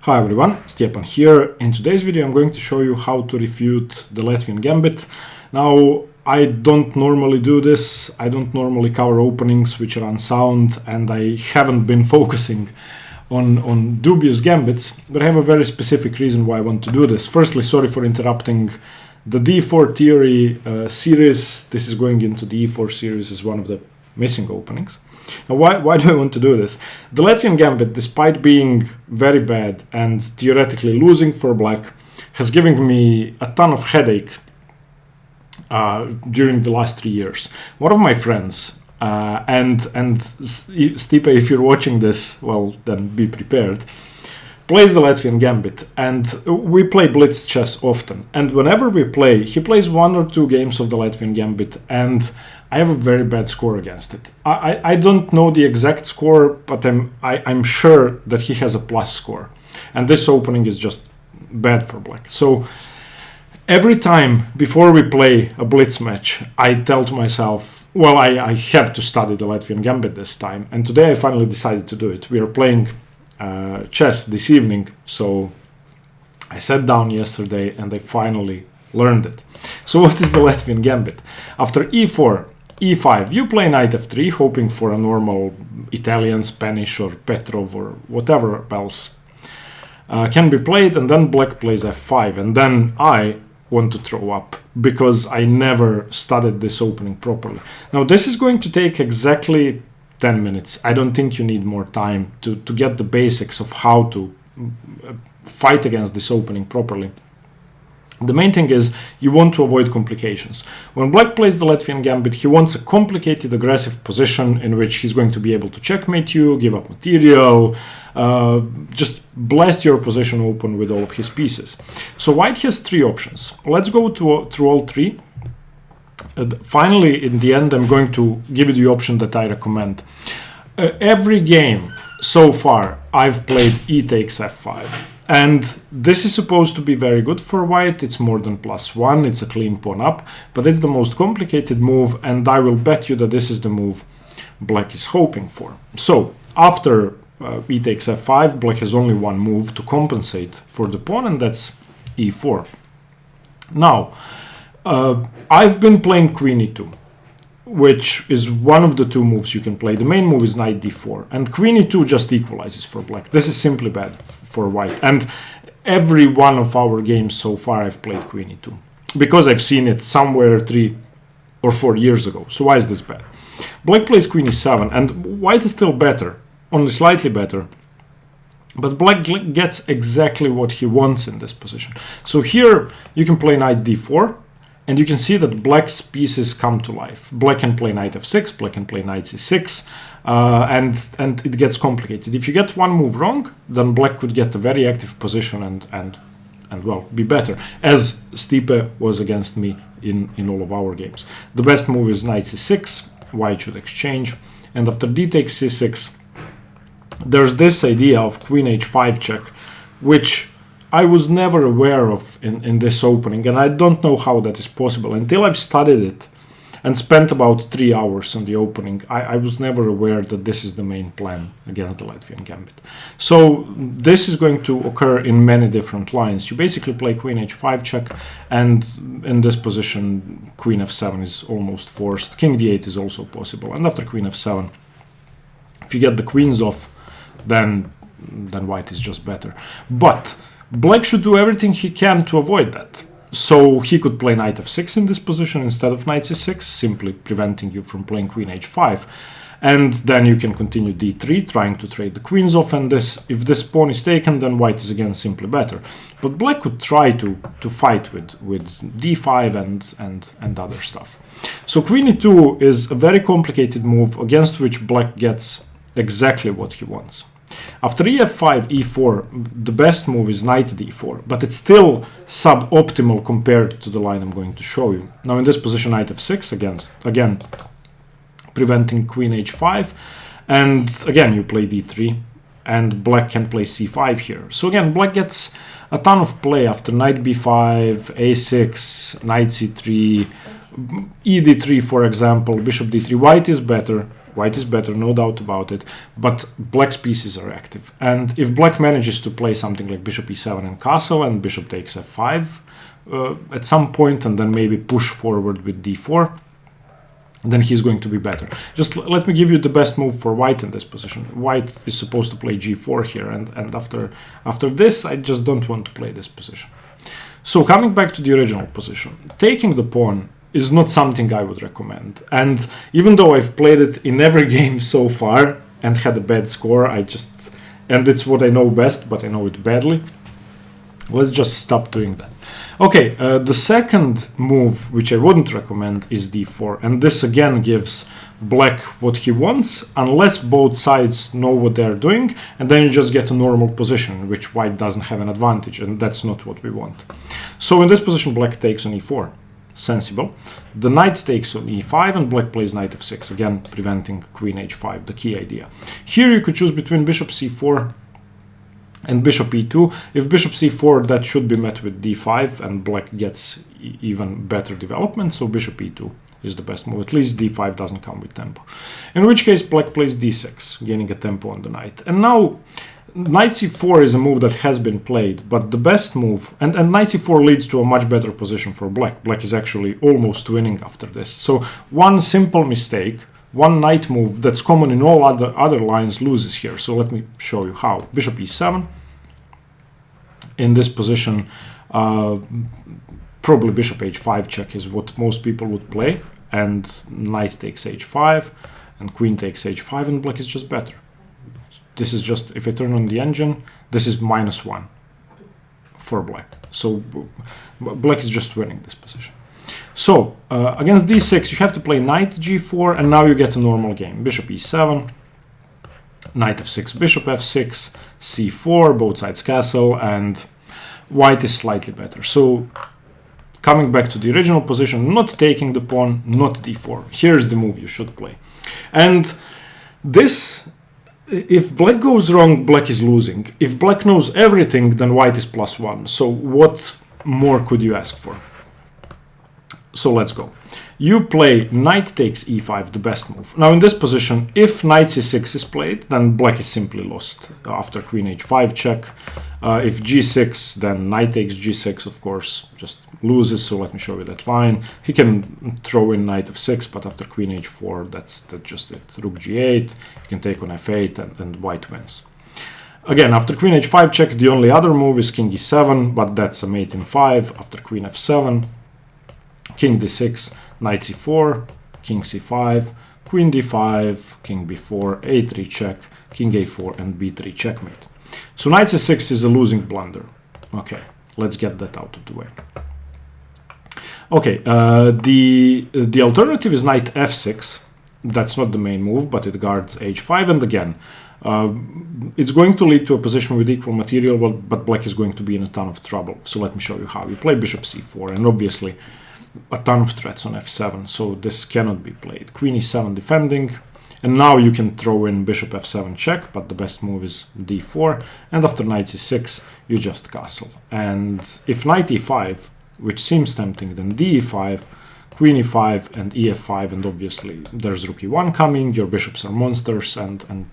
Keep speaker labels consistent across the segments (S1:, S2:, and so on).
S1: Hi everyone, Stjepan here. In today's video I'm going to show you how to refute the Latvian Gambit. Now, I don't normally do this, I don't normally cover openings which are unsound, and I haven't been focusing on dubious gambits, but I have a very specific reason why I want to do this. Firstly, sorry for interrupting the D4 theory series. This is going into the E4 series as one of the missing openings. Now, why do I want to do this? The Latvian Gambit, despite being very bad and theoretically losing for black, has given me a ton of headache during the last 3 years. One of my friends, and Stipe, if you're watching this, well, then be prepared, plays the Latvian Gambit, and we play blitz chess often. And whenever we play, he plays 1 or 2 games of the Latvian Gambit, and I have a very bad score against it. I don't know the exact score, but I'm sure that he has a plus score. And this opening is just bad for black. So every time before we play a blitz match, I tell to myself, well, I have to study the Latvian Gambit this time. And today I finally decided to do it. We are playing chess this evening, so I sat down yesterday and I finally learned it. So what is the Latvian Gambit? After e4, e5, you play knight f3, hoping for a normal Italian, Spanish, or Petrov, or whatever else can be played, and then black plays f5, and then I want to throw up because I never studied this opening properly. Now this is going to take exactly 10 minutes. I don't think you need more time to get the basics of how to fight against this opening properly. The main thing is you want to avoid complications. When black plays the Latvian Gambit, he wants a complicated, aggressive position in which he's going to be able to checkmate you, give up material, just blast your position open with all of his pieces. So white has 3 options. Let's go through all 3. Finally, in the end, I'm going to give you the option that I recommend. Every game so far, I've played e takes f5. And this is supposed to be very good for white. It's more than +1, it's a clean pawn up, but it's the most complicated move, and I will bet you that this is the move black is hoping for. So after e takes f5, black has only one move to compensate for the pawn, and that's e4. Now, I've been playing queen e2, which is one of the 2 moves you can play. The main move is knight d4, and queen e2 just equalizes for black. This is simply bad for white, and every one of our games so far I've played queen e2 because I've seen it somewhere 3 or 4 years ago. So why is this bad? Black plays queen e7, and white is still better, only slightly better, but black gets exactly what he wants in this position. So here you can play knight d4, and you can see that black's pieces come to life. Black can play knight f6, black can play knight c6, and it gets complicated. If you get one move wrong, then black could get a very active position and well, be better, as Stipe was against me in all of our games. The best move is knight c6, white should exchange, and after d takes c6, there's this idea of queen h5 check, which I was never aware of in this opening, and I don't know how that is possible. Until I've studied it and spent about 3 hours on the opening, I was never aware that this is the main plan against the Latvian Gambit. So this is going to occur in many different lines. You basically play queen h5 check, and in this position queen f7 is almost forced. King d8 is also possible, and after queen f7, if you get the queens off, then white is just better. But black should do everything he can to avoid that. So he could play knight f6 in this position instead of knight c6, simply preventing you from playing queen h5. And then you can continue d3, trying to trade the queens off, and if this pawn is taken, then white is again simply better. But black could try to fight with d5 and other stuff. So queen e2 is a very complicated move against which black gets exactly what he wants. After ef5, e4, the best move is knight d4, but it's still suboptimal compared to the line I'm going to show you. Now in this position, knight f6 again preventing queen h5, and again you play d3, and black can play c5 here. So again, black gets a ton of play after knight b5, a6, knight c3, e d3 for example, bishop d3. White is better, White is better, no doubt about it, but black's pieces are active. And if black manages to play something like bishop e7 and castle, and bishop takes f5 at some point, and then maybe push forward with d4, then he's going to be better. Just let me give you the best move for white in this position. White is supposed to play g4 here, and after this, I just don't want to play this position. So coming back to the original position, taking the pawn is not something I would recommend. And even though I've played it in every game so far and had a bad score, and it's what I know best, but I know it badly, let's just stop doing that. Okay, the second move, which I wouldn't recommend, is d4. And this again gives black what he wants, unless both sides know what they're doing, and then you just get a normal position in which white doesn't have an advantage, and that's not what we want. So in this position, black takes on e4. Sensible. The knight takes on e5, and black plays knight f6, again preventing queen h5, the key idea. Here you could choose between bishop c4 and bishop e2. If bishop c4, that should be met with d5, and black gets even better development, so bishop e2 is the best move. At least d5 doesn't come with tempo. In which case, black plays d6, gaining a tempo on the knight. And now, knight c4 is a move that has been played, but the best move, and knight c4 leads to a much better position for black. Black is actually almost winning after this. So one simple mistake, one knight move that's common in all other lines loses here. So let me show you how. Bishop e7. In this position, probably bishop h5 check is what most people would play, and knight takes h5, and queen takes h5, and black is just better. This is just, if I turn on the engine, this is -1 for black. So black is just winning this position. So against d6, you have to play knight g4, and now you get a normal game. Bishop e7, knight f6, bishop f6, c4, both sides castle, and white is slightly better. So coming back to the original position, not taking the pawn, not d4. Here's the move you should play. And this, if black goes wrong, black is losing. If black knows everything, then white is +1. So what more could you ask for? So let's go. You play knight takes e5, the best move. Now in this position, if knight c6 is played, then black is simply lost after queen h5 check. If g6, then knight takes g6, of course, just loses. So let me show you that fine. He can throw in knight f6, but after queen h4, that's just it. Rook g8, you can take on f8, and white wins. Again, after queen h5 check, the only other move is king e7, but that's a mate in 5. After queen f7, king d6, knight c4, king c5, queen d5, king b4, a3 check, king a4, and b3 checkmate. So knight c6 is a losing blunder. Okay, let's get that out of the way. Okay, the alternative is knight f6. That's not the main move, but it guards h5, and again, it's going to lead to a position with equal material, but black is going to be in a ton of trouble. So let me show you how. You play bishop c4, and obviously a ton of threats on f7, so this cannot be played. Queen e7 defending, and now you can throw in bishop f7 check, but the best move is d4, and after knight c6, you just castle. And if knight e5, which seems tempting, then d e5, queen e5, and ef5, and obviously there's rook e1 coming, your bishops are monsters, and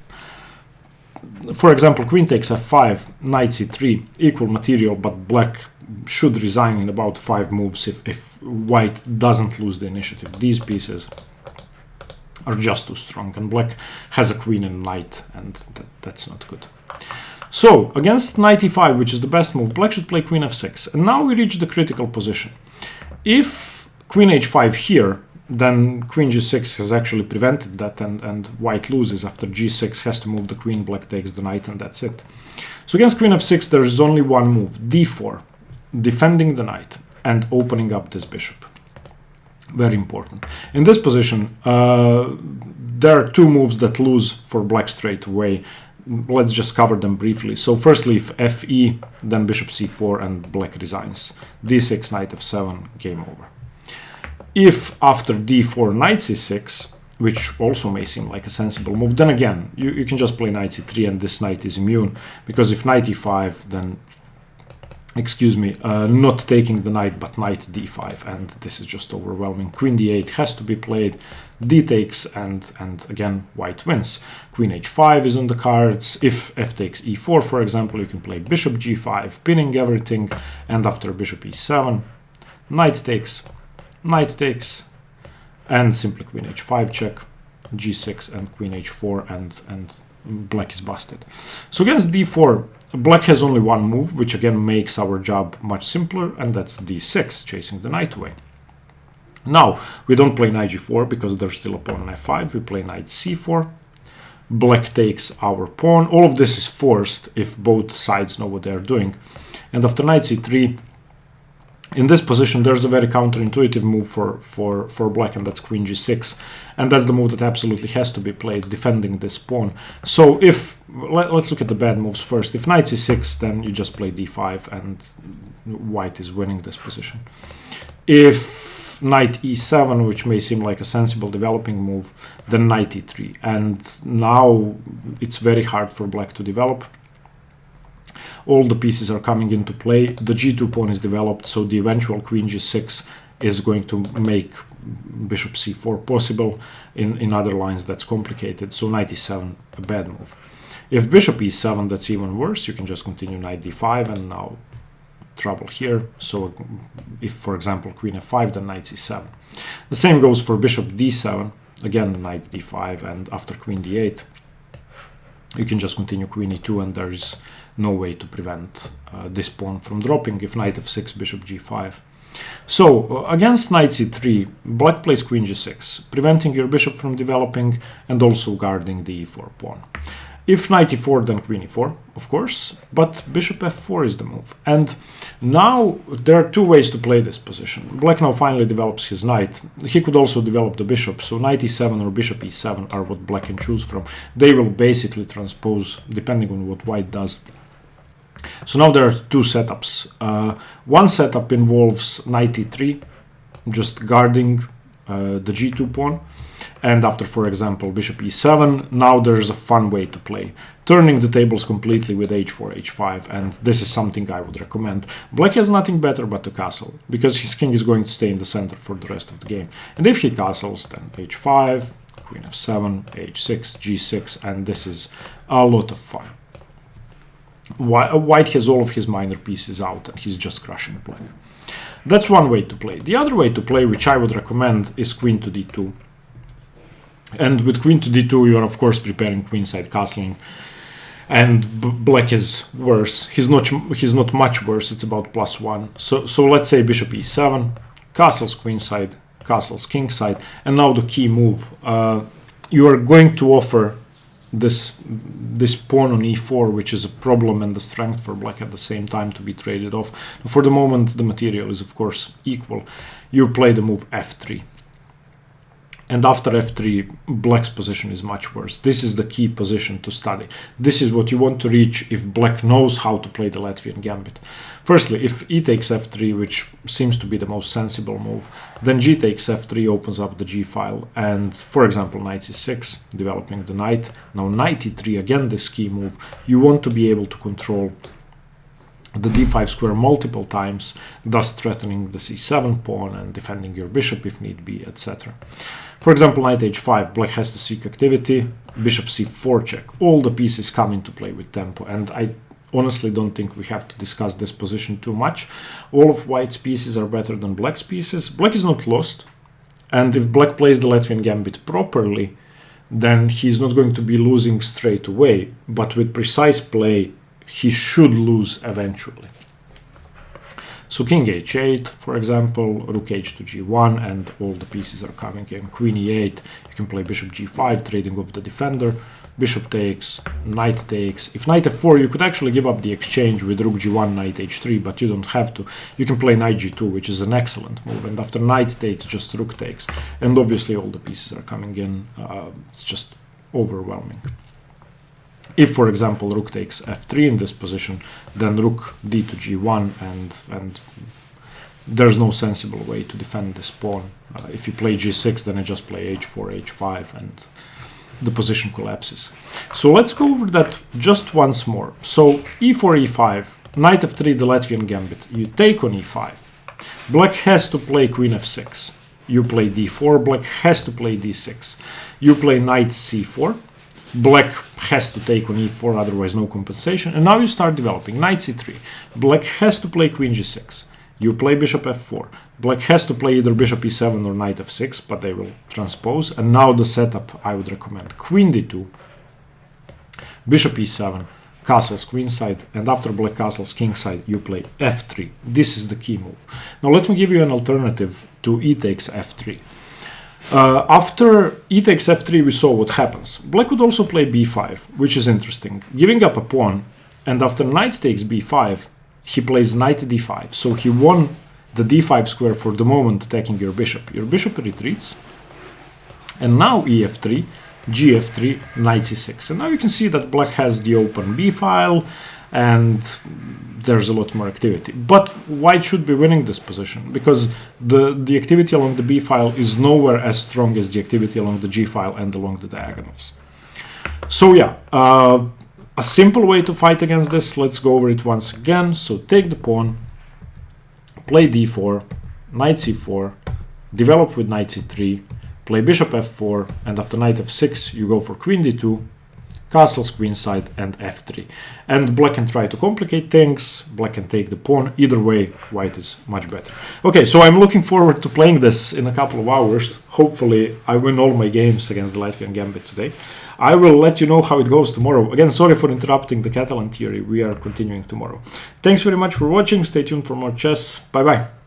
S1: for example, queen takes f5, knight c3, equal material, but black should resign in about 5 moves if white doesn't lose the initiative. These pieces are just too strong, and black has a queen and knight, and that's not good. So against knight e5, which is the best move, black should play queen f6, and now we reach the critical position. If queen h5 here, then queen g6 has actually prevented that, and white loses. After g6 has to move the queen, black takes the knight, and that's it. So against queen f6, there is only one move, d4, defending the knight and opening up this bishop. Very important. In this position, there are 2 moves that lose for black straight away. Let's just cover them briefly. So firstly, if fe, then bishop c4, and black resigns. d6, knight f7, game over. If after d4, knight c6, which also may seem like a sensible move, then again, you can just play knight c3, and this knight is immune, because if knight e5, then excuse me, not taking the knight, but knight d5, and this is just overwhelming. Queen d8 has to be played, d takes, and again, white wins. Queen h5 is on the cards. If f takes e4, for example, you can play bishop g5, pinning everything, and after bishop e7, knight takes, and simply queen h5 check, g6, and queen h4, and black is busted. So against d4, black has only one move, which again makes our job much simpler, and that's d6, chasing the knight away. Now, we don't play knight g4 because there's still a pawn on f5. We play knight c4. Black takes our pawn. All of this is forced if both sides know what they're doing. And after knight c3, in this position, there's a very counterintuitive move for black, and that's queen g6. And that's the move that absolutely has to be played, defending this pawn. So if, let's look at the bad moves first. If knight c6, then you just play d5, and white is winning this position. If knight e7, which may seem like a sensible developing move, then knight e3. And now it's very hard for black to develop. All the pieces are coming into play. The g2 pawn is developed, so the eventual queen g6 is going to make bishop c4 possible. In other lines, that's complicated. So knight e7, a bad move. If bishop e7, that's even worse. You can just continue knight d5, and now trouble here. So if, for example, queen f5, then knight c7. The same goes for bishop d7. Again, knight d5, and after queen d8, you can just continue queen e2, and there is no way to prevent this pawn from dropping. If knight f6, bishop g5. So against knight c3, black plays queen g6, preventing your bishop from developing and also guarding the e4 pawn. If knight e4, then queen e4, of course, but bishop f4 is the move. And now there are two ways to play this position. Black now finally develops his knight. He could also develop the bishop, so knight e7 or bishop e7 are what black can choose from. They will basically transpose depending on what white does. So now there are two setups. One setup involves knight e3, just guarding the g2 pawn. And after, for example, bishop e7, now there's a fun way to play, turning the tables completely with h4, h5, and this is something I would recommend. Black has nothing better but to castle, because his king is going to stay in the center for the rest of the game. And if he castles, then h5, queen f7, h6, g6, and this is a lot of fun. White has all of his minor pieces out, and he's just crushing black. That's one way to play. The other way to play, which I would recommend, is queen to d2. And with queen to d2, you are of course preparing queenside castling, and black is worse. He's not much worse. It's about +1. So let's say bishop e7, castles queenside, castles kingside, and now the key move. You are going to offer this pawn on e4, which is a problem and a strength for black at the same time, to be traded off. For the moment, the material is of course equal. You play the move f3. And after f3, black's position is much worse. This is the key position to study. This is what you want to reach if black knows how to play the Latvian Gambit. Firstly, if e takes f3, which seems to be the most sensible move, then g takes f3 opens up the g file. And for example, knight c6, developing the knight. Now knight e3, again this key move. You want to be able to control the d5 square multiple times, thus threatening the c7 pawn and defending your bishop if need be, etc. For example, knight h5, black has to seek activity, bishop c4 check. All the pieces come into play with tempo, and I honestly don't think we have to discuss this position too much. All of white's pieces are better than black's pieces. Black is not lost, and if black plays the Latvian Gambit properly, then he's not going to be losing straight away, but with precise play, he should lose eventually. So king h8, for example, rook h to g1, and all the pieces are coming in. Queen e8, you can play bishop g5, trading off the defender. Bishop takes, knight takes. If knight f4, you could actually give up the exchange with rook g1, knight h3, but you don't have to. You can play knight g2, which is an excellent move, and after knight takes, just rook takes. And obviously all the pieces are coming in. It's just overwhelming. If, for example, rook takes f3 in this position, then rook d to g1, and there's no sensible way to defend this pawn. If you play g6, then I just play h4, h5, and the position collapses. So let's go over that just once more. So e4, e5, Knight f3, the Latvian Gambit. You take on e5. Black has to play queen f6. You play d4. Black has to play d6. You play knight c4. Black has to take on e4, otherwise no compensation. And now you start developing. Knight c3. Black has to play queen g6. You play bishop f4. Black has to play either bishop e7 or knight f6, but they will transpose. And now the setup I would recommend. Queen d2. Bishop e7. Castles queenside, and after black castles kingside, you play f3. This is the key move. Now let me give you an alternative to e takes f3. After e takes f3, we saw what happens. Black would also play b5, which is interesting, giving up a pawn, and after knight takes b5, he plays knight d5. So he won the d5 square for the moment, attacking your bishop. Your bishop retreats, and now ef3, gf3, knight c6. And now you can see that black has the open b file, and there's a lot more activity. But white should be winning this position, because the activity along the b file is nowhere as strong as the activity along the g file and along the diagonals. So yeah, a simple way to fight against this, let's go over it once again. So take the pawn, play d4, knight c4, develop with knight c3, play bishop f4, and after knight f6 you go for queen d2, castles queenside, and f3. And black can try to complicate things, black can take the pawn. Either way, white is much better. Okay, so I'm looking forward to playing this in a couple of hours. Hopefully I win all my games against the Latvian Gambit today. I will let you know how it goes tomorrow. Again, sorry for interrupting the Catalan theory. We are continuing tomorrow. Thanks very much for watching. Stay tuned for more chess. Bye bye.